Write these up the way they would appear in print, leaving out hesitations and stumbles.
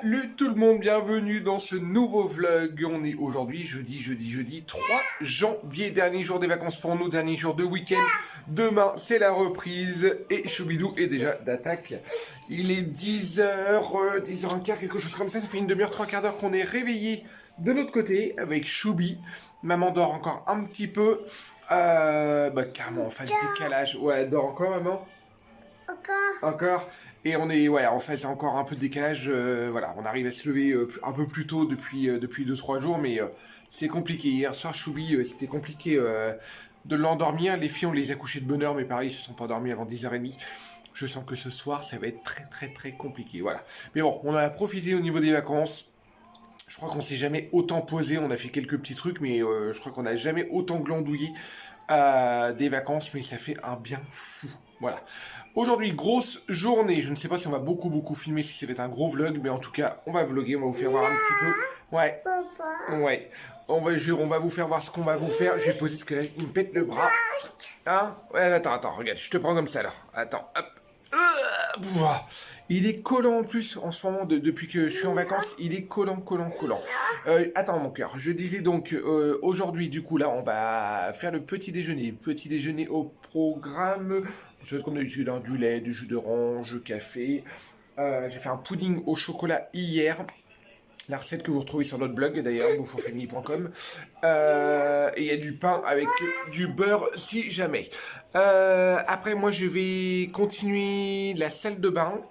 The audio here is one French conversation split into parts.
Salut tout le monde, bienvenue dans ce nouveau vlog. On est aujourd'hui jeudi 3 janvier, dernier jour des vacances pour nous, dernier jour de week-end. Demain c'est la reprise et Choubidou est déjà d'attaque. Il est 10h, 10h15, quelque chose comme ça fait une demi-heure, trois quarts d'heure qu'on est réveillé de l'autre côté avec Choubi. Maman dort encore un petit peu, carrément en phase décalage. Ouais, elle dort encore maman? Encore. Et on est en fait encore un peu de décalage. Voilà, on arrive à se lever un peu plus tôt depuis 2-3 jours, mais c'est compliqué. Hier soir, Choubi, c'était compliqué de l'endormir. Les filles, on les a couchées de bonne heure, mais pareil, ils se sont pas endormis avant 10h30. Je sens que ce soir, ça va être très compliqué. Voilà. Mais bon, on a profité au niveau des vacances. Je crois qu'on s'est jamais autant posé. On a fait quelques petits trucs, mais je crois qu'on n'a jamais autant glandouillé des vacances, mais ça fait un bien fou. Voilà. Aujourd'hui, grosse journée. Je ne sais pas si on va beaucoup filmer, si ça va être un gros vlog, mais en tout cas, on va vlogger, on va vous faire voir un petit peu. Ouais. Ouais. On va vous faire voir ce qu'on va vous faire. Je vais poser ce que là, il me pète le bras. Hein? Ouais, attends, regarde, je te prends comme ça alors. Attends, hop. Il est collant en plus en ce moment, depuis que je suis en vacances, il est collant. Attends mon cœur, je disais donc aujourd'hui du coup là on va faire le petit déjeuner au programme, chose comme d'habitude, hein, du lait, du jus d'orange, café, j'ai fait un pudding au chocolat hier. La recette que vous retrouvez sur notre blog, d'ailleurs, bouffonfamily.com. Et il y a du pain avec du beurre, si jamais. Après, moi, je vais continuer la salle de bain.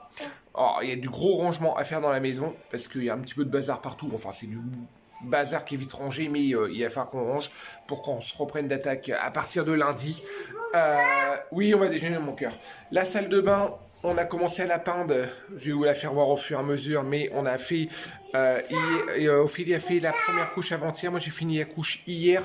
Alors, il y a du gros rangement à faire dans la maison, parce qu'il y a un petit peu de bazar partout. Enfin, c'est du bazar qui est vite rangé, mais il va falloir qu'on range pour qu'on se reprenne d'attaque à partir de lundi. Oui, on va déjeuner, mon cœur. La salle de bain, on a commencé à la peindre. Je vais vous la faire voir au fur et à mesure, mais on a fait... Ophélie a fait la première couche avant-hier. Moi, j'ai fini la couche hier.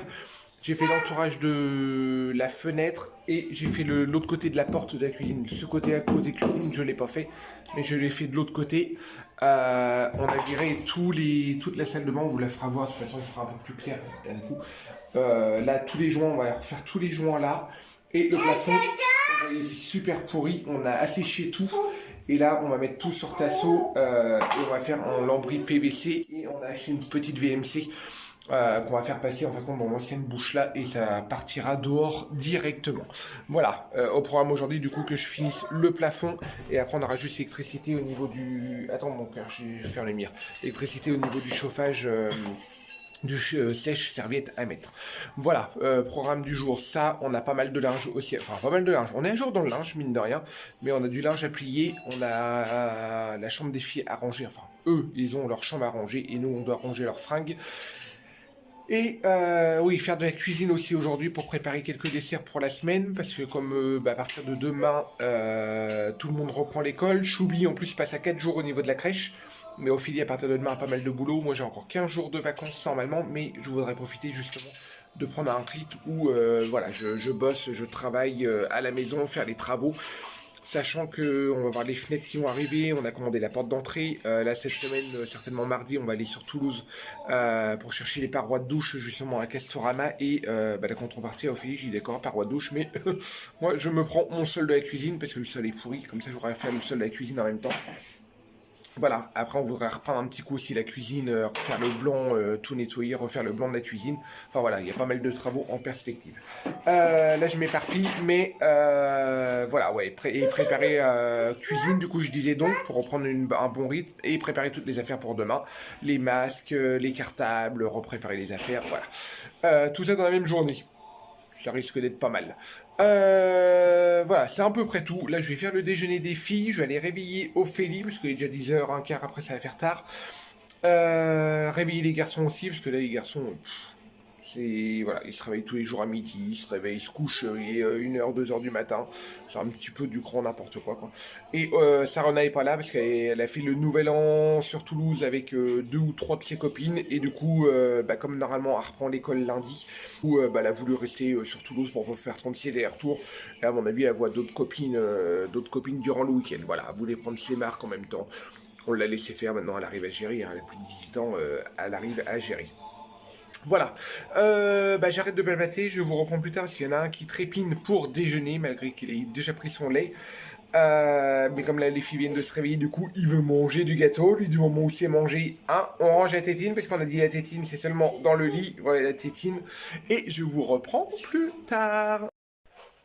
J'ai fait l'entourage de la fenêtre et j'ai fait l'autre côté de la porte de la cuisine. Ce côté-là, côté cuisine, je ne l'ai pas fait, mais je l'ai fait de l'autre côté. On a viré toute la salle de bain, on vous la fera voir, de toute façon il fera un peu plus clair d'un coup. Là, tous les joints, on va refaire tous les joints là. Et le plafond, c'est super pourri, on a asséché tout. Et là, on va mettre tout sur tasseau et on va faire un lambris PVC et on a acheté une petite VMC. Qu'on va faire passer en façon dans l'ancienne bouche là et ça partira dehors directement. Voilà, au programme aujourd'hui du coup que je finisse le plafond et après on aura juste l'électricité au niveau du... Attends mon cœur, je vais faire les mire. L'électricité au niveau du chauffage du sèche-serviette à mettre. Voilà, programme du jour, ça, on a pas mal de linge aussi, enfin pas mal de linge, on est à jour dans le linge, mine de rien, mais on a du linge à plier, on a la chambre des filles à ranger, enfin, eux, ils ont leur chambre à ranger, et nous, on doit ranger leurs fringues. Et oui, faire de la cuisine aussi aujourd'hui pour préparer quelques desserts pour la semaine, parce que comme à partir de demain, tout le monde reprend l'école. Choubi en plus passe à 4 jours au niveau de la crèche, mais Ophélie à partir de demain a pas mal de boulot. Moi j'ai encore 15 jours de vacances normalement, mais je voudrais profiter justement de prendre un rythme où voilà, je bosse, je travaille à la maison, faire les travaux. Sachant qu'on va voir les fenêtres qui vont arriver, on a commandé la porte d'entrée. Là, cette semaine, certainement mardi, on va aller sur Toulouse pour chercher les parois de douche, justement, à Castorama. Et la contrepartie, Ophélie, j'ai dit d'accord, parois de douche, mais moi, je me prends mon sol de la cuisine parce que le sol est pourri. Comme ça, j'aurais fait le sol de la cuisine en même temps. Voilà, après on voudrait reprendre un petit coup aussi la cuisine, refaire le blanc, tout nettoyer, refaire le blanc de la cuisine. Enfin voilà, il y a pas mal de travaux en perspective. Là je m'éparpille, mais voilà, ouais, et préparer cuisine, du coup je disais donc, pour reprendre un bon rythme, et préparer toutes les affaires pour demain. Les masques, les cartables, repréparer les affaires, voilà. Tout ça dans la même journée. Ça risque d'être pas mal. Voilà, c'est à peu près tout. Là, je vais faire le déjeuner des filles. Je vais aller réveiller Ophélie, parce qu'il est déjà 10h15, après ça va faire tard. Réveiller les garçons aussi, parce que là, les garçons... Voilà, ils se réveillent tous les jours à midi, ils se réveillent, ils se couchent, il est 1h, 2h du matin. C'est un petit peu du grand n'importe quoi. Et Sarah n'est pas là parce qu'elle a fait le nouvel an sur Toulouse avec 2 ou 3 de ses copines. Et du coup, comme normalement elle reprend l'école lundi, elle a voulu rester sur Toulouse pour faire 36 allers-retours. Et à mon avis, elle voit d'autres copines durant le week-end. Voilà, elle voulait prendre ses marques en même temps. On l'a laissé faire, maintenant elle arrive à gérer, hein, elle a plus de 18 ans, elle arrive à gérer. Voilà, j'arrête de blablater, je vous reprends plus tard parce qu'il y en a un qui trépine pour déjeuner malgré qu'il ait déjà pris son lait. Mais comme là, les filles viennent de se réveiller, du coup, il veut manger du gâteau. Lui, du moment où c'est mangé, hein, on range la tétine, parce qu'on a dit la tétine, c'est seulement dans le lit. Voilà la tétine. Et je vous reprends plus tard.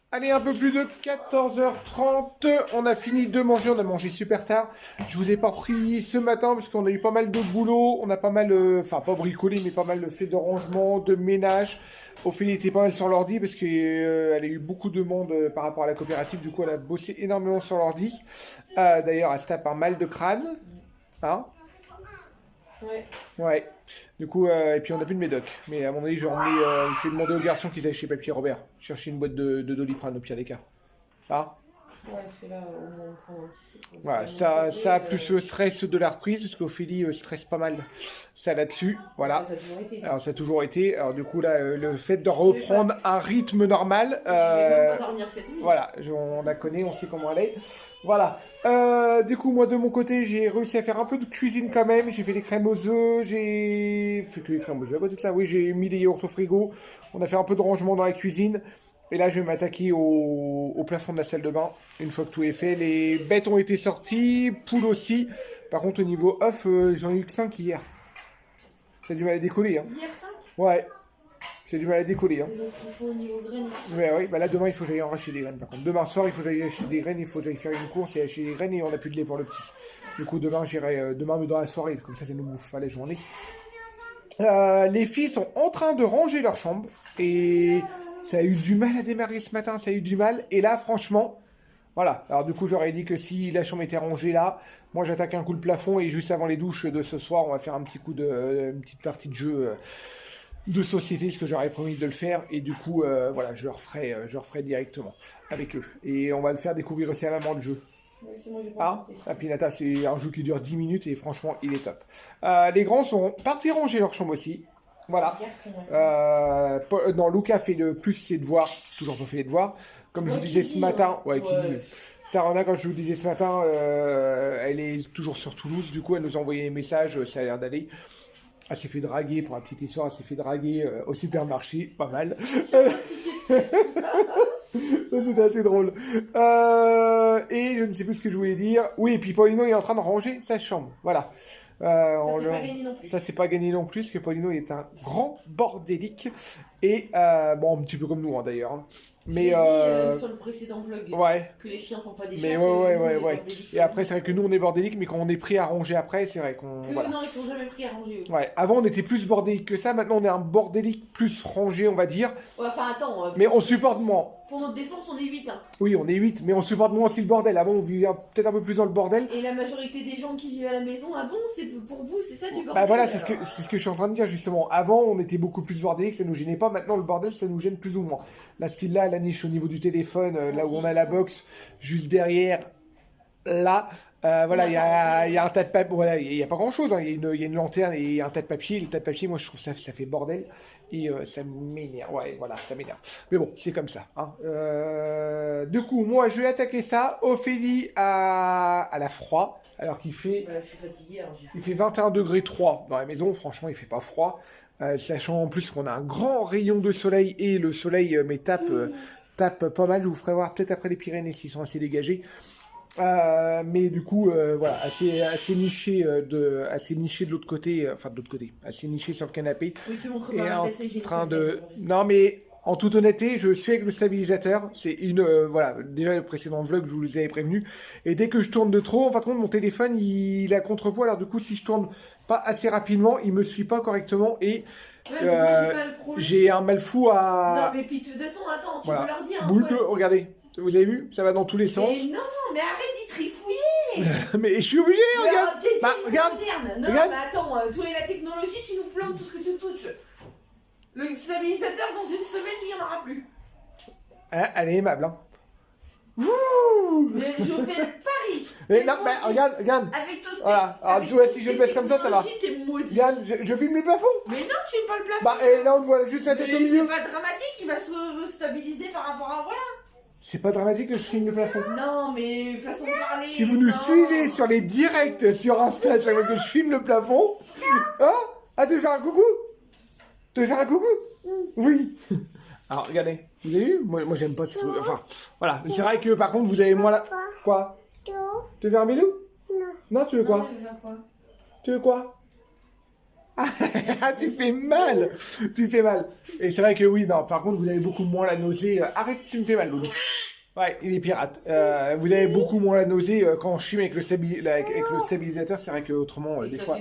Allez, un peu plus de 14h30, on a fini de manger, on a mangé super tard. Je vous ai pas pris ce matin parce qu'on a eu pas mal de boulot, on a pas mal, enfin pas bricolé, mais pas mal de fait de rangement, de ménage. Ophélie était pas mal sur l'ordi parce qu'elle a eu beaucoup de monde par rapport à la coopérative, du coup elle a bossé énormément sur l'ordi. D'ailleurs, elle se tape un mal de crâne. Hein? Ouais. Ouais. Du coup, et puis on a plus de médoc. Mais à mon avis, j'ai demandé aux garçons qu'ils aillent chez Papier Robert chercher une boîte de Doliprane au pire des cas. Ah. Ouais, parce que là, on prend un petit peu. Voilà, ça plus le stress de la reprise, parce qu'Ophélie stresse pas mal ça là-dessus. Voilà. Ça a toujours été. Alors ça a toujours été. Alors du coup là, le fait de reprendre un rythme normal. Je vais même pas dormir cette nuit. Voilà, on la connaît, on sait comment elle est. Voilà. Du coup, moi de mon côté, j'ai réussi à faire un peu de cuisine quand même. J'ai fait des crèmes aux œufs, j'ai fait que les crèmes aux œufs. À côté de ça, oui, j'ai mis des yaourts au frigo. On a fait un peu de rangement dans la cuisine. Et là, je vais m'attaquer au plafond de la salle de bain. Une fois que tout est fait, les bêtes ont été sorties, poules aussi. Par contre, au niveau œufs, j'en ai eu que 5 hier. Ça a du mal à décoller. Hein. Hier 5 Ouais, c'est du mal à décoller. Hein. Ils ont ce qu'il faut au niveau graines. Ouais, ouais, bah là, demain, il faut que j'aille en racheter des graines. Par contre, demain soir, il faut que j'aille acheter des graines. Il faut que j'aille faire une course et acheter des graines et on n'a plus de lait pour le petit. Du coup, demain, j'irai demain, mais dans la soirée. Comme ça nous bouffe pas la journée. Les filles sont en train de ranger leur chambre et ça a eu du mal à démarrer ce matin, ça a eu du mal. Et là, franchement, voilà. Alors du coup, j'aurais dit que si la chambre était rangée là, moi j'attaque un coup le plafond et juste avant les douches de ce soir, on va faire un petit coup une petite partie de jeu de société, ce que j'aurais promis de le faire. Et du coup, voilà, je referai directement avec eux. Et on va le faire découvrir aussi à maman le jeu. Ah, Pinata, c'est un jeu qui dure 10 minutes et franchement, il est top. Les grands sont partis ranger leur chambre aussi. Voilà. Non, Luca fait le plus ses devoirs, toujours pas fait les devoirs. Comme je vous disais ce matin, Sarana, quand je vous disais ce matin, elle est toujours sur Toulouse, du coup, elle nous a envoyé des messages, ça a l'air d'aller. Elle s'est fait draguer, pour la petite histoire, elle s'est fait draguer au supermarché, pas mal. C'était assez drôle. Et je ne sais plus ce que je voulais dire. Oui, et puis Paulino est en train de ranger sa chambre. Voilà. Ça, c'est pas gagné non plus, parce que Paulino est un grand bordélique. Et, bon, un petit peu comme nous, hein, d'ailleurs. Hein. Mais dit, sur le précédent vlog, que les chiens sont pas des chiens. Mais ouais. Et après, c'est vrai que nous, on est bordélique, mais quand on est pris à ranger après, c'est vrai qu'on... Voilà. Non, ils sont jamais pris à ranger. Ouais, avant, on était plus bordélique que ça. Maintenant, on est un bordélique plus rangé, on va dire. Ouais, enfin, attends. Mais on supporte moins. Pour notre défense, on est 8. Hein. Oui, on est 8, mais on supporte moins aussi le bordel. Avant, on vivait peut-être un peu plus dans le bordel. Et la majorité des gens qui vivent à la maison, ah bon, c'est pour vous, c'est ça du bordel? Bah voilà, c'est ce que je suis en train de dire, justement. Avant, on était beaucoup plus bordélique, ça nous gênait pas. Maintenant, le bordel, ça nous gêne plus ou moins. Là, style là, la niche au niveau du téléphone, là où on a la box, juste derrière, là... voilà, il y a un tas de papier, voilà, il n'y a pas grand chose, hein. Il y a une lanterne et un tas de papier. Les tas de papier, moi je trouve ça fait bordel et ça m'énerve. Ouais, voilà, ça m'énerve. Mais bon, c'est comme ça. Hein. Du coup, moi je vais attaquer ça. Ophélie à la froid, alors qu'il fait. Voilà, je suis fatiguée. Il fait 21 degrés 3 dans la maison, franchement, il fait pas froid. Sachant en plus qu'on a un grand rayon de soleil et le soleil tape pas mal. Je vous ferai voir peut-être après les Pyrénées s'ils sont assez dégagés. Mais du coup, voilà, assez niché de l'autre côté, enfin de l'autre côté, assez niché sur le canapé. Oui, tu montres et pas en train de. Non, mais en toute honnêteté, je suis avec le stabilisateur. C'est voilà, déjà le précédent vlog, je vous les avais prévenus. Et dès que je tourne de trop, en fin de compte, mon téléphone, il a contrepoids. Alors du coup, si je tourne pas assez rapidement, il me suit pas correctement et. J'ai un mal fou à. Non, mais puis de toute façon, attends, tu voilà. peux leur dire. Boule de, regardez. Vous avez vu? Ça va dans tous les sens. Mais non, mais arrête d'y trifouiller. Mais je suis obligé, regarde. Bah, regarde. Non, regarde. mais attends, toi et la technologie, tu nous plantes tout ce que tu touches. Le stabilisateur, dans une semaine, il n'y en aura plus. Hein, elle est aimable, hein. Mais je fais le pari. Mais non, mais regarde. Avec ton voilà. Alors, tu vois, si je le baisse comme ça va. Regarde, je filme le plafond. Mais non, tu filmes pas le plafond. Bah, et là, on te voit juste la tête au milieu. C'est pas dramatique, il va se stabiliser par rapport à. Voilà. C'est pas dramatique que je filme le plafond. Non, mais façon de parler. Si vous nous suivez sur les directs sur Insta, chaque fois que je filme le plafond. Hein? Ah, tu veux faire un coucou? Tu veux faire un coucou? Oui. Alors, regardez. Vous avez vu? Moi j'aime pas ce truc. Enfin, voilà. C'est vrai que, par contre, vous avez moins la... Quoi? Tu veux faire un bisou? Non, tu veux quoi? Non, elle veut faire quoi? Tu veux quoi? Ah, tu fais mal! Tu fais mal. Et c'est vrai que oui, non, par contre, vous avez beaucoup moins la nausée. Arrête, tu me fais mal, Loulou. Ouais, il est pirate. Vous avez beaucoup moins la nausée quand je fume avec le, avec le stabilisateur. C'est vrai que autrement, des fois...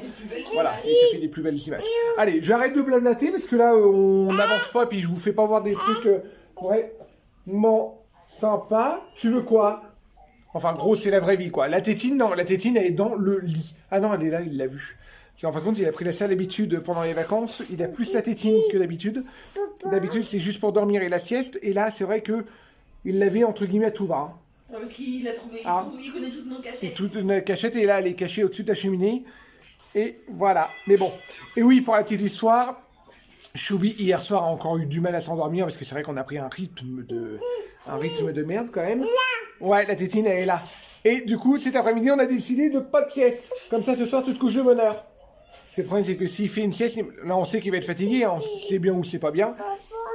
Voilà, et ça fait des plus belles images. Allez, j'arrête de blablater parce que là, on n'avance pas. Puis je vous fais pas voir des trucs vraiment sympas. Tu veux quoi? Enfin, gros, c'est la vraie vie, quoi. La tétine, non, la tétine, elle est dans le lit. Ah non, elle est là, il l'a vu. En fin de compte, il a pris la sale habitude pendant les vacances. Il a plus la tétine que d'habitude. D'habitude, c'est juste pour dormir et la sieste. Et là, c'est vrai que il l'avait, entre guillemets, à tout va. Hein. Ouais, parce qu'il a trouvé, il connaît toutes nos cachettes. Toute une cachette, et là, elle est cachée au-dessus de la cheminée. Et voilà. Mais bon. Et oui, pour la petite histoire, Choubi, hier soir, a encore eu du mal à s'endormir, parce que c'est vrai qu'on a pris un rythme de merde, quand même. Ouais, la tétine, elle est là. Et du coup, cet après-midi, on a décidé de pas de sieste. Comme ça, ce soir, tu te couches de bonne heure. Le problème, c'est que s'il fait une sieste, là, on sait qu'il va être fatigué. Hein. C'est bien ou c'est pas bien.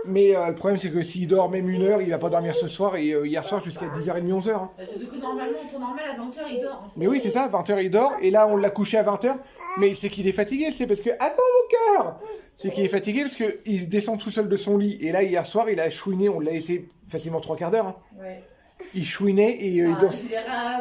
Mais le problème, c'est que s'il dort même 1 heure, il va pas dormir ce soir. Et hier soir, jusqu'à 10h30, 11h. Hein. C'est que normalement, en temps normal, à 20h, il dort. Hein. Mais oui, c'est ça, 20h, il dort. Et là, on l'a couché à 20h. Mais c'est qu'il est fatigué. C'est parce que... Attends, mon cœur! C'est qu'il est fatigué parce qu'il descend tout seul de son lit. Et là, hier soir, il a chouiné. On l'a laissé facilement 3/4 d'heure. Hein. Ouais. Il chouinait et il dansait. Il est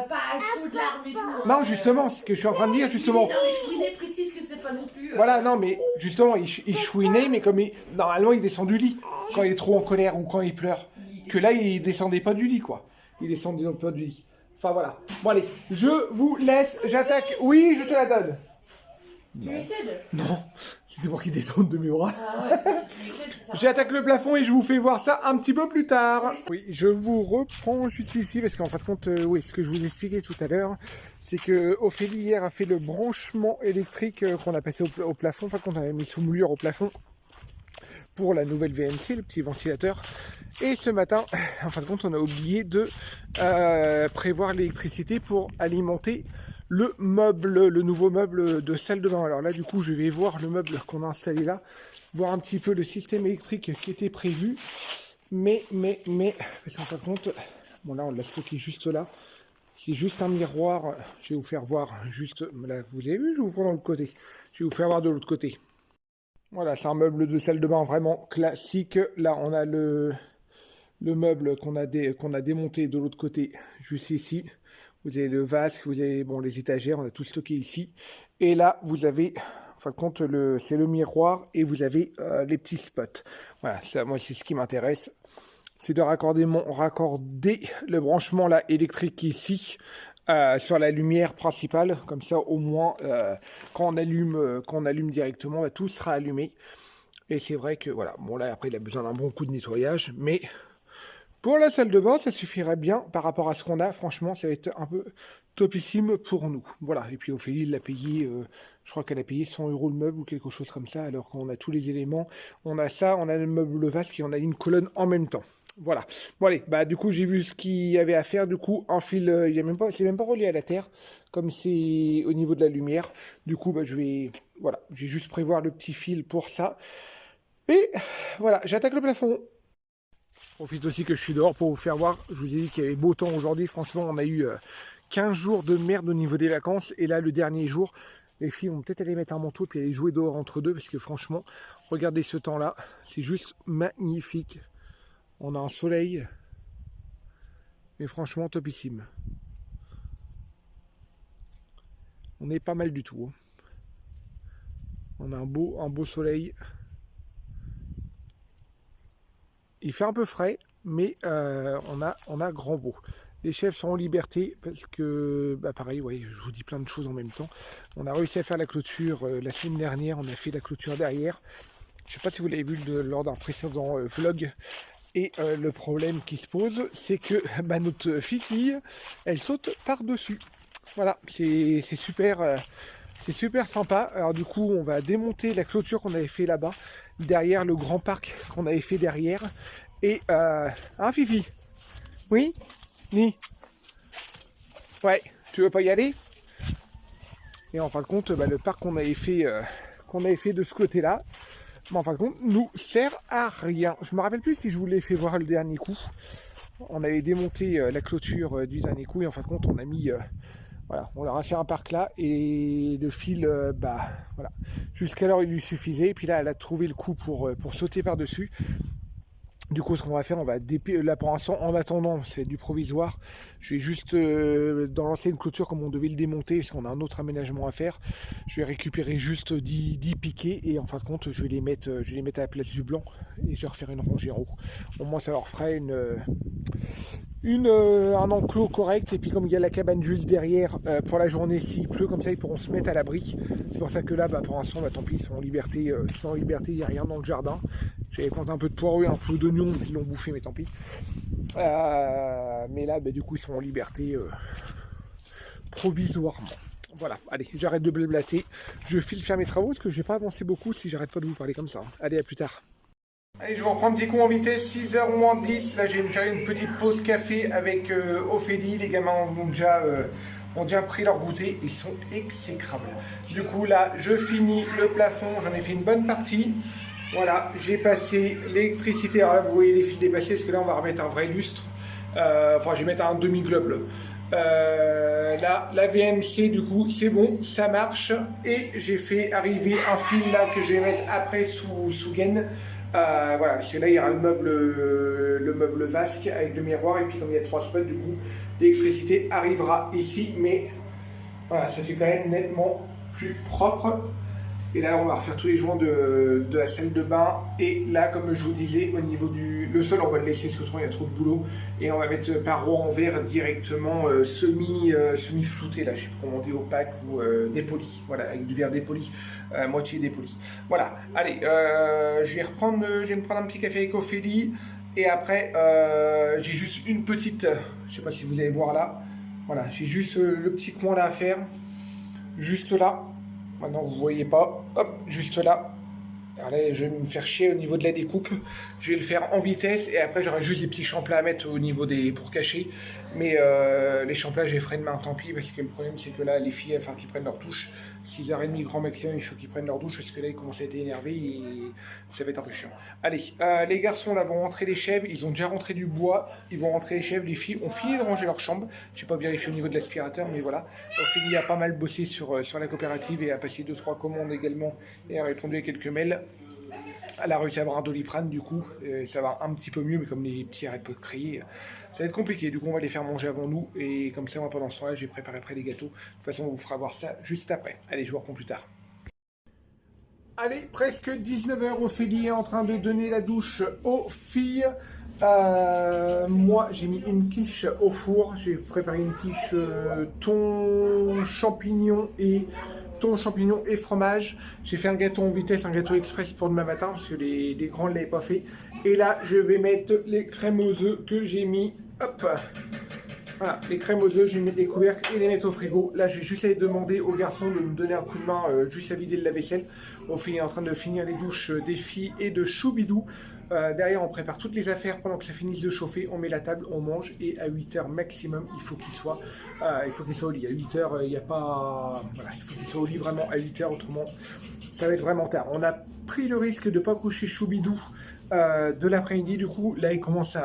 pas chaud de larmes et tout. Non, justement, c'est ce que je suis en train de dire, justement. Non, mais chouiner précise que c'est pas non plus. Voilà, non, mais justement, il chouinait, mais comme normalement, il descend du lit quand il est trop en colère ou quand il pleure. Que là, il descendait pas du lit, quoi. Il descendait pas du lit. Enfin, voilà. Bon, allez, je vous laisse, j'attaque. Oui, je te la donne. Tu lui cèdes? Non, c'était pour qu'il descende de mes bras. Ah ouais, si tu lui cèdes, c'est ça. J'attaque le plafond et je vous fais voir ça un petit peu plus tard. Oui, je vous reprends juste ici parce qu'en fin de compte, oui, ce que je vous expliquais tout à l'heure, c'est que Ophélie hier a fait le branchement électrique qu'on a passé au plafond, enfin qu'on a mis sous moulure au plafond pour la nouvelle VNC, le petit ventilateur. Et ce matin, en fin de compte, on a oublié de prévoir l'électricité pour alimenter le meuble, le nouveau meuble de salle de bain. Alors là, du coup, je vais voir le meuble qu'on a installé là, voir un petit peu le système électrique qui était prévu. Mais, parce qu'en fin de compte, bon là, on l'a stocké juste là. C'est juste un miroir. Je vais vous faire voir juste, là, vous avez vu, je vous prends dans le côté. Je vais vous faire voir de l'autre côté. Voilà, c'est un meuble de salle de bain vraiment classique. Là, on a le meuble qu'on a démonté de l'autre côté, juste ici. Vous avez le vasque, vous avez les étagères, on a tout stocké ici. Et là, vous avez, en fin de compte, c'est le miroir et vous avez les petits spots. Voilà, ça, moi, c'est ce qui m'intéresse. C'est de raccorder le branchement là, électrique ici sur la lumière principale. Comme ça, au moins, quand on allume directement, tout sera allumé. Et c'est vrai que, voilà, bon là, après, il a besoin d'un bon coup de nettoyage, mais... Pour la salle de bain, ça suffirait bien par rapport à ce qu'on a. Franchement, ça va être un peu topissime pour nous. Voilà. Et puis Ophélie, il l'a payé, je crois qu'elle a payé 100 € le meuble ou quelque chose comme ça. Alors qu'on a tous les éléments. On a ça, on a le meuble vasque et on a une colonne en même temps. Voilà. Bon allez, bah du coup j'ai vu ce qu'il y avait à faire. Du coup, un fil, c'est même pas relié à la terre, comme c'est au niveau de la lumière. Du coup, bah je vais juste prévoir le petit fil pour ça. Et voilà, j'attaque le plafond. Profite aussi que je suis dehors pour vous faire voir. Je vous ai dit qu'il y avait beau temps aujourd'hui. Franchement, on a eu 15 jours de merde au niveau des vacances. Et là, le dernier jour, les filles vont peut-être aller mettre un manteau et aller jouer dehors entre deux. Parce que franchement, regardez ce temps-là. C'est juste magnifique. On a un soleil. Mais franchement, topissime. On est pas mal du tout. Hein. On a un beau soleil. Il fait un peu frais, mais on a grand beau. Les chefs sont en liberté parce que, pareil, ouais, je vous dis plein de choses en même temps. On a réussi à faire la clôture la semaine dernière, on a fait la clôture derrière. Je ne sais pas si vous l'avez vu lors d'un précédent vlog. Et le problème qui se pose, c'est que notre fille, elle saute par-dessus. Voilà, c'est super... C'est super sympa. Alors du coup, on va démonter la clôture qu'on avait fait là-bas, derrière le grand parc qu'on avait fait derrière. Et Fifi, oui, ni, ouais, tu veux pas y aller? Et en fin de compte, le parc qu'on avait fait de ce côté-là, mais en fin de compte, nous sert à rien. Je me rappelle plus si je vous l'ai fait voir le dernier coup. On avait démonté la clôture du dernier coup et en fin de compte, on a mis... voilà, on leur a fait un parc là et le fil, voilà. Jusqu'alors, il lui suffisait. Et puis là, elle a trouvé le coup pour sauter par-dessus. Du coup, ce qu'on va faire, on va là pour l'instant, en attendant, c'est du provisoire. Je vais juste dans l'ancienne clôture, comme on devait le démonter, parce qu'on a un autre aménagement à faire. Je vais récupérer juste 10 piquets et en fin de compte, je vais les mettre à la place du blanc et je vais refaire une rangée en haut. Au moins, ça leur fera un enclos correct. Et puis, comme il y a la cabane juste derrière, pour la journée, s'il pleut, comme ça, ils pourront se mettre à l'abri. C'est pour ça que là, pour l'instant, tant pis, ils sont en liberté. Il n'y a rien dans le jardin. J'avais planté un peu de poireaux et un peu d'oignons, ils l'ont bouffé, mais tant pis. Mais là, du coup, ils sont en liberté provisoirement. Voilà, allez, j'arrête de blablater. Je file faire mes travaux parce que je vais pas avancer beaucoup si j'arrête pas de vous parler comme ça. Allez, à plus tard. Allez, je vous reprends un petit coup en vitesse, 6h moins 10. Là, je vais me faire une petite pause café avec Ophélie. Les gamins ont déjà pris leur goûter. Ils sont exécrables. Du coup, là, je finis le plafond. J'en ai fait une bonne partie. Voilà, j'ai passé l'électricité. Alors là, vous voyez les fils dépasser parce que là, on va remettre un vrai lustre. Enfin, je vais mettre un demi-globe. Là, la VMC, du coup, c'est bon, ça marche. Et j'ai fait arriver un fil là que je vais mettre après sous gaine. Voilà, parce que là, il y aura le meuble vasque avec le miroir. Et puis, comme il y a 3 spots, du coup, l'électricité arrivera ici. Mais voilà, ça fait quand même nettement plus propre. Et là, on va refaire tous les joints de la salle de bain. Et là, comme je vous disais, au niveau le sol, on va le laisser parce que sinon, il y a trop de boulot. Et on va mettre parois en verre directement semi-flouté, là, je sais pas comment on dit, opaque ou dépoli. Voilà, avec du verre dépoli, moitié dépoli. Voilà, allez, je vais me prendre un petit café avec Ophélie. Et après, j'ai juste une petite, je sais pas si vous allez voir là. Voilà, j'ai juste le petit coin là à faire. Juste là. Maintenant, vous ne voyez pas. Hop, juste là. Alors là, je vais me faire chier au niveau de la découpe. Je vais le faire en vitesse et après, j'aurai juste des petits champlats à mettre au niveau pour cacher. Mais les champlats, je les ferai de main, tant pis. Parce que le problème, c'est que là, les filles, enfin, qu'ils prennent leur douche. 6h30 grand maximum, il faut qu'ils prennent leur douche. Parce que là, ils commencent à être énervés et ça va être un peu chiant. Allez, les garçons, là, vont rentrer les chèvres. Ils ont déjà rentré du bois. Ils vont rentrer les chèvres. Les filles ont fini de ranger leur chambre. Je n'ai pas vérifié au niveau de l'aspirateur, mais voilà. Ophélie a pas mal bossé sur la coopérative et a passé 2-3 commandes également. Et a répondu à quelques mails. Elle a réussi à avoir un Doliprane, du coup, ça va un petit peu mieux, mais comme les petits arrêtent pas de crier, ça va être compliqué. Du coup, on va les faire manger avant nous, et comme ça, moi, pendant ce temps-là, j'ai préparé après des gâteaux. De toute façon, on vous fera voir ça juste après. Allez, je vous reprends plus tard. Allez, presque 19h, Ophélie est en train de donner la douche aux filles. Moi, j'ai mis une quiche au four. J'ai préparé une quiche thon, champignons et fromage. J'ai fait un gâteau en vitesse, un gâteau express pour demain matin parce que les grands ne l'avaient pas fait. Et là, je vais mettre les crèmes aux œufs que j'ai mis. Hop, voilà, les crèmes aux œufs, je vais mettre les couvercles et les mettre au frigo. Là, je vais juste aller demander aux garçons de me donner un coup de main juste à vider le lave-vaisselle. Ophélie est en train de finir les douches des filles et de Choubidou. Derrière, on prépare toutes les affaires pendant que ça finisse de chauffer. On met la table, on mange et à 8h maximum, il faut qu'il soit au lit. À 8h, il n'y a pas... Voilà, il faut qu'il soit au lit vraiment à 8h, autrement, ça va être vraiment tard. On a pris le risque de ne pas coucher Choubidou de l'après-midi. Du coup, là, il commence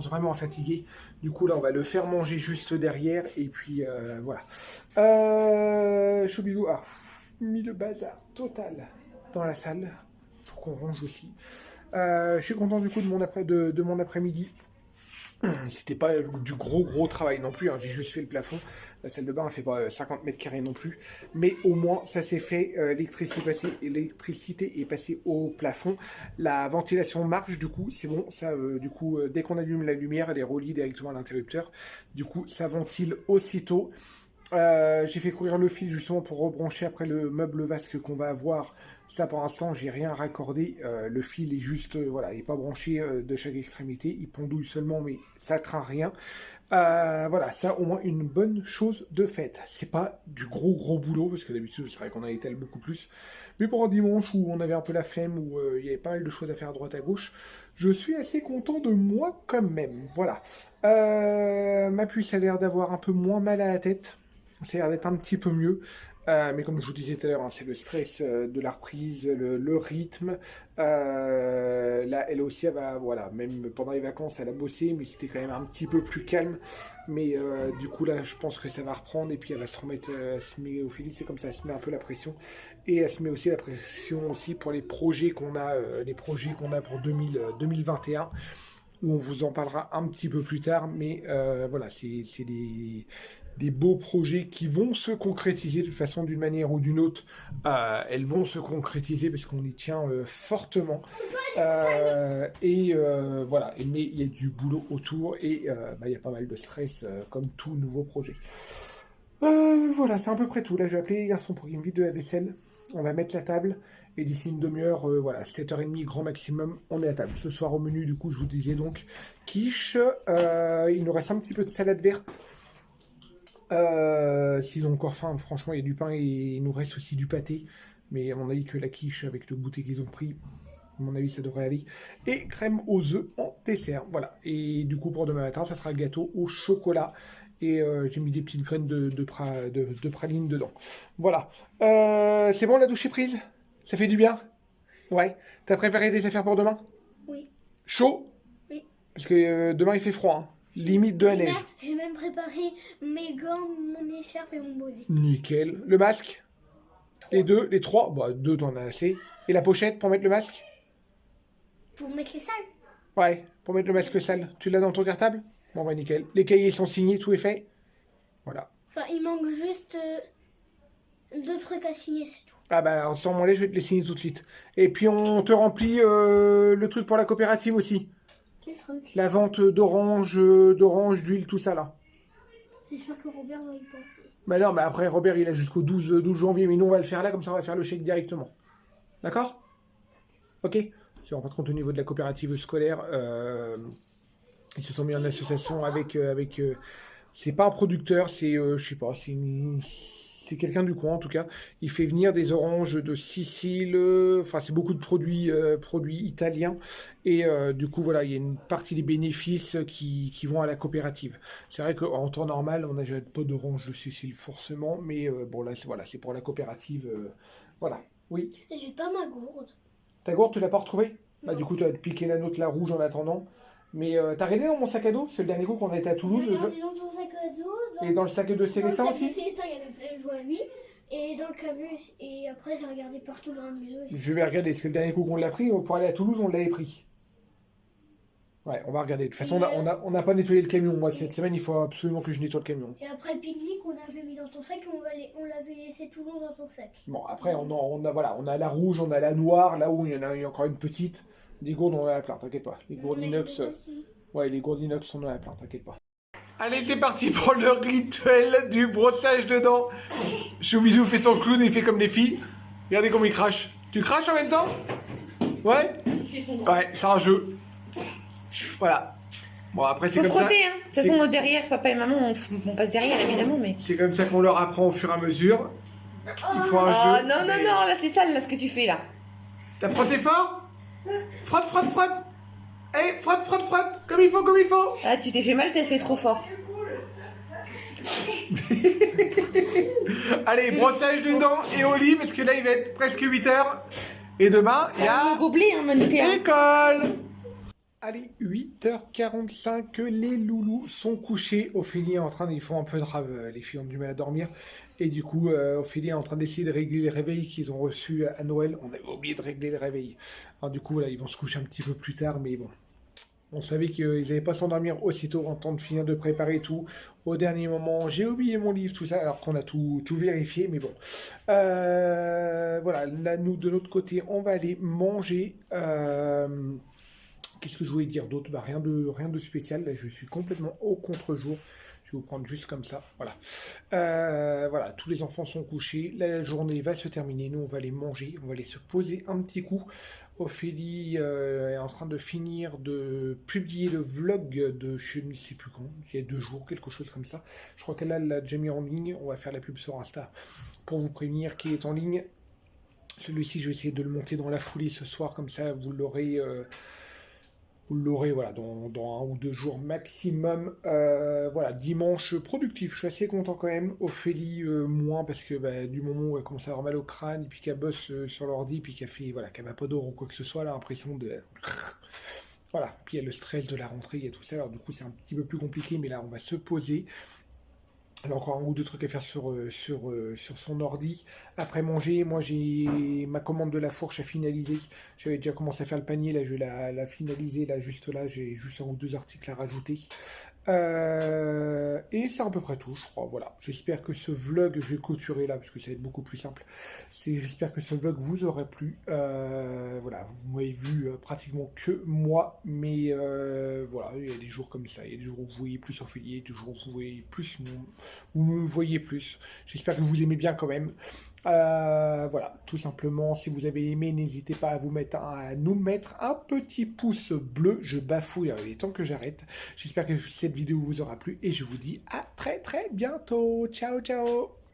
vraiment à fatiguer. Du coup, là, on va le faire manger juste derrière. Et puis, voilà. Choubidou a mis le bazar total dans la salle. Il faut qu'on range aussi. Je suis content du coup de mon après-midi. C'était pas du gros travail non plus, hein. J'ai juste fait le plafond. La salle de bain ne fait pas 50 mètres carrés non plus. Mais au moins, ça s'est fait. L'électricité est passée au plafond. La ventilation marche, du coup, c'est bon. Ça, dès qu'on allume la lumière, elle est reliée directement à l'interrupteur. Du coup, ça ventile aussitôt. J'ai fait courir le fil justement pour rebrancher après le meuble vasque qu'on va avoir. Ça pour l'instant j'ai rien raccordé, le fil est juste, voilà, il n'est pas branché de chaque extrémité, il pendouille seulement mais ça craint rien. Voilà, ça au moins une bonne chose de faite. C'est pas du gros boulot, parce que d'habitude c'est vrai qu'on a étalé beaucoup plus. Mais pour un dimanche où on avait un peu la flemme, où il y avait pas mal de choses à faire à droite à gauche, je suis assez content de moi quand même. Voilà. Ma puce a l'air d'avoir un peu moins mal à la tête. Ça a l'air d'être un petit peu mieux. Mais comme je vous disais tout à l'heure, hein, c'est le stress de la reprise, le rythme. Là, elle aussi, elle va, voilà, même pendant les vacances, elle a bossé, mais c'était quand même un petit peu plus calme. Mais du coup, là, je pense que ça va reprendre et puis elle va se remettre, elle se met, Ophélie, c'est comme ça, elle se met un peu la pression. Et elle se met aussi la pression aussi pour les projets qu'on a pour 2021 où on vous en parlera un petit peu plus tard, mais voilà, c'est des beaux projets qui vont se concrétiser de toute façon d'une manière ou d'une autre. Elles vont se concrétiser parce qu'on y tient fortement. Voilà, mais il y a du boulot autour et il y a pas mal de stress comme tout nouveau projet. Voilà, c'est à peu près tout. Là, j'ai appelé les garçons pour qu'ils me vident de la vaisselle. On va mettre la table. Et d'ici une demi-heure, voilà, 7h30 grand maximum, on est à table. Ce soir au menu, du coup, je vous disais donc quiche. Il nous reste un petit peu de salade verte. S'ils ont encore faim, franchement, il y a du pain et il nous reste aussi du pâté. Mais à mon avis que la quiche, avec le goûter qu'ils ont pris, à mon avis, ça devrait aller. Et crème aux œufs en dessert. Voilà. Et du coup, pour demain matin, ça sera gâteau au chocolat. Et j'ai mis des petites graines de praline dedans. Voilà. C'est bon, la douche est prise? Ça fait du bien? Ouais. T'as préparé des affaires pour demain? Oui. Chaud? Oui. Parce que demain il fait froid. Hein. Limite de la neige. J'ai même préparé mes gants, mon écharpe et mon bonnet. Nickel. Le masque? 3. Les deux? Les trois? Bah, deux t'en as assez. Et la pochette pour mettre le masque? Pour mettre les salles? Ouais, pour mettre le masque sale. Tu l'as dans ton cartable? Bon bah nickel. Les cahiers sont signés, tout est fait? Voilà. Enfin, il manque juste 2 trucs à signer, c'est tout. Ah bah, sans moi je vais te les signer tout de suite. Et puis on te remplit le truc pour la coopérative aussi. Quel truc? La vente d'orange, d'huile, tout ça là. J'espère que Robert va y penser. Bah non, mais après Robert il a jusqu'au 12 janvier, mais nous on va le faire là, comme ça on va faire le chèque directement. D'accord? Ok? Si on rentre compte au niveau de la coopérative scolaire, ils se sont mis en association avec c'est pas un producteur, c'est je sais pas, c'est quelqu'un du coin en tout cas. Il fait venir des oranges de Sicile, enfin c'est beaucoup de produits italiens et du coup voilà il y a une partie des bénéfices qui vont à la coopérative. C'est vrai qu'en temps normal on n'achète pas d'oranges de Sicile forcément, mais bon là c'est pour la coopérative, voilà. Oui. J'ai pas ma gourde. Ta gourde tu l'as pas retrouvée? Bah Non. du coup tu vas te piquer la nôtre la rouge en attendant. Mais t'as regardé dans mon sac à dos? C'est le dernier coup qu'on a été à Toulouse. Regardez dans ton sac à dos. Et dans le sac de Célestin Dans le sac aussi? de Célestin, il y avait plein de jouets à lui. Et dans le camion, et après, j'ai regardé partout dans la maison. Je vais regarder, parce que le dernier coup qu'on l'a pris, pour aller à Toulouse, on l'avait pris. Ouais, on va regarder. De toute façon, on n'a pas nettoyé le camion. Moi, cette semaine, il faut absolument que je nettoie le camion. Et après le pique-nique, on avait mis dans ton sac et on l'avait laissé tout long dans ton sac. Bon, après, voilà, on a la rouge, on a la noire, là où il y en a encore une petite. Des gourdes, on en a plein, t'inquiète pas. Les gourdes inox, ouais, les gourdes inox, on en a plein, t'inquiète pas. Allez, c'est parti pour le rituel du brossage de dents. Choubidou fait son clown, il fait comme les filles. Regardez comment il crache. Tu craches en même temps? Ouais? Ouais, c'est un jeu. Voilà. Bon, après, c'est Faut comme frotter, ça. hein. De toute façon, derrière, papa et maman, on passe derrière, évidemment, mais... C'est comme ça qu'on leur apprend au fur et à mesure. Il faut un Oh, jeu. non, non, non, là, c'est sale, là, ce que tu fais, là. T'as frotté fort? Frotte, frotte, frotte. Eh, frotte, frotte, frotte. Comme il faut, comme il faut. Ah, tu t'es fait mal, t'as fait trop fort. Allez, brossage de dents et au lit, parce que là, il va être presque 8h. Et demain, il y a... Le gobelet, hein, monté, hein. école. Allez, 8h45, les loulous sont couchés. Ophélie est en train, ils font un peu de rave, les filles ont du mal à dormir. Et du coup, Ophélie est en train d'essayer de régler les réveils qu'ils ont reçus à Noël. On avait oublié de régler les réveils. Alors du coup, là, ils vont se coucher un petit peu plus tard, mais bon. On savait qu'ils n'allaient pas s'endormir aussitôt en temps de finir de préparer tout. Au dernier moment, j'ai oublié mon livre, tout ça, alors qu'on a tout vérifié, mais bon. Voilà, là, nous, de l'autre côté, on va aller manger. Qu'est-ce que je voulais dire d'autre? Bah, rien de spécial. Là, je suis complètement au contre-jour. Je vais vous prendre juste comme ça. Voilà. Voilà, tous les enfants sont couchés. La journée va se terminer. Nous, on va aller manger. On va aller se poser un petit coup. Ophélie est en train de finir de publier le vlog de je ne sais plus quand. Il y a 2 jours, quelque chose comme ça. Je crois qu'elle l'a déjà mis en ligne. On va faire la pub sur Insta pour vous prévenir qu'il est en ligne. Celui-ci, je vais essayer de le monter dans la foulée ce soir. Comme ça, vous l'aurez... Vous l'aurez voilà, dans 1 ou 2 jours maximum. Voilà, dimanche productif. Je suis assez content quand même. Ophélie, moins, parce que bah, du moment où elle commence à avoir mal au crâne, et puis qu'elle bosse sur l'ordi, puis qu'elle fait, voilà, qu'elle va pas d'or ou quoi que ce soit, elle a l'impression de... Voilà, puis il y a le stress de la rentrée, il y a tout ça. Alors du coup, c'est un petit peu plus compliqué, mais là, on va se poser. Elle a encore 1 ou 2 trucs à faire sur son ordi. Après manger, moi j'ai ma commande de la fourche à finaliser. J'avais déjà commencé à faire le panier, là je vais la finaliser. Là, j'ai juste 1 ou 2 articles à rajouter. Et c'est à peu près tout, je crois. Voilà. J'espère que ce vlog, je vais clôturer là parce que ça va être beaucoup plus simple. J'espère que ce vlog vous aura plu. Voilà, vous m'avez vu pratiquement que moi, mais voilà, il y a des jours comme ça. Il y a des jours où vous voyez plus Ophélie, des jours où vous voyez plus, où vous me voyez plus. J'espère que vous aimez bien quand même. Voilà, tout simplement, si vous avez aimé, n'hésitez pas à nous mettre un petit pouce bleu. Je bafouille, il est temps que j'arrête. J'espère que cette vidéo vous aura plu et je vous dis à très très bientôt. Ciao ciao.